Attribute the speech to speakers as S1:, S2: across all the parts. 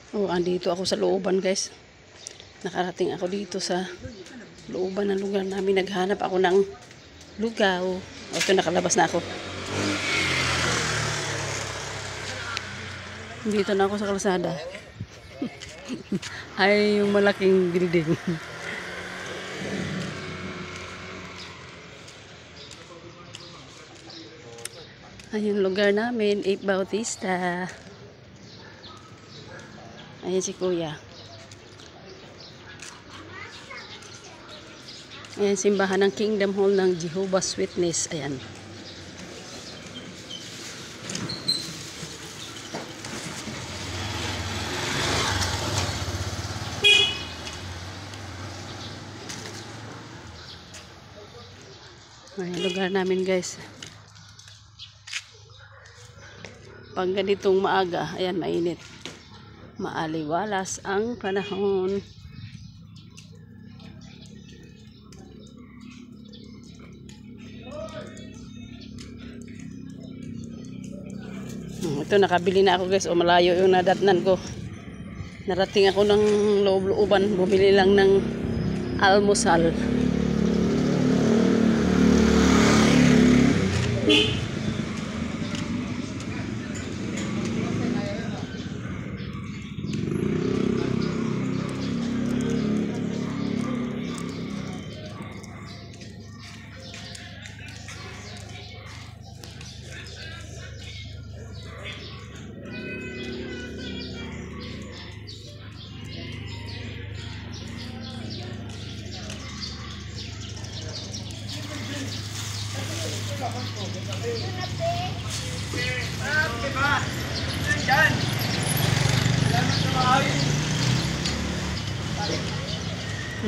S1: Oh, andito ako sa looban, guys. Nakarating ako dito sa looban ng lugar namin. Naghanap ako ng lugaw. O, ito, nakalabas na ako. Dito na ako sa kalsada. Ay, yung malaking building. Ay, yung lugar namin, 8 Bautista. Ayan si Kuya. Ayan, simbahan ng Kingdom Hall ng Jehovah's Witness. Ayan. Ayan, lugar namin, guys. Pag ganitong maaga, ayan, mainit. Maaliwalas ang panahon. Ito, nakabili na ako, guys. O, malayo yung nadatnan ko. Narating ako ng loob-looban. Bumili lang ng almusal.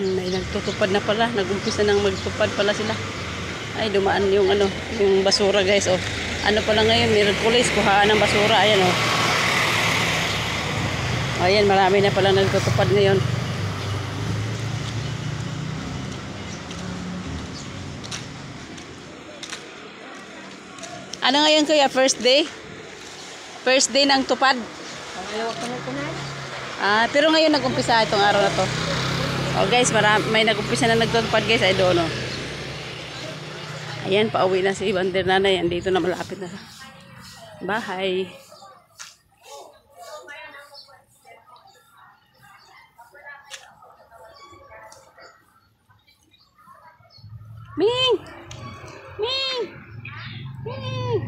S1: May nagtutupad na pala. Nag-umpisa nang magtupad pala sila. Ay, dumaan yung ano, yung basura, guys. Oh. Ano pala ngayon, Miraculous, kuhaan ng basura. Ayan, oh. Ayan, marami na pala nagtutupad ngayon. Ano ngayon, Kuya? First day? First day ng tupad? Pero ngayon nag-umpisa itong araw na to. Oh, guys, may nag-umpisa na nagtutupad, guys. I don't know. Ayan, pauwi na si Wander Nanay. Andito na, malapit na sa bahay. Ming! Ming! Ming!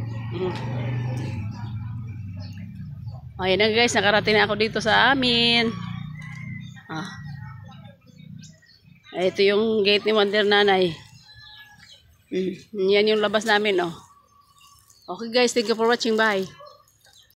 S1: Ayan na, guys, nakarating na ako dito sa amin. Ito yung gate ni Wander Nanay. Yan yung labas namin, oh. Okay, guys, thank you for watching. Bye.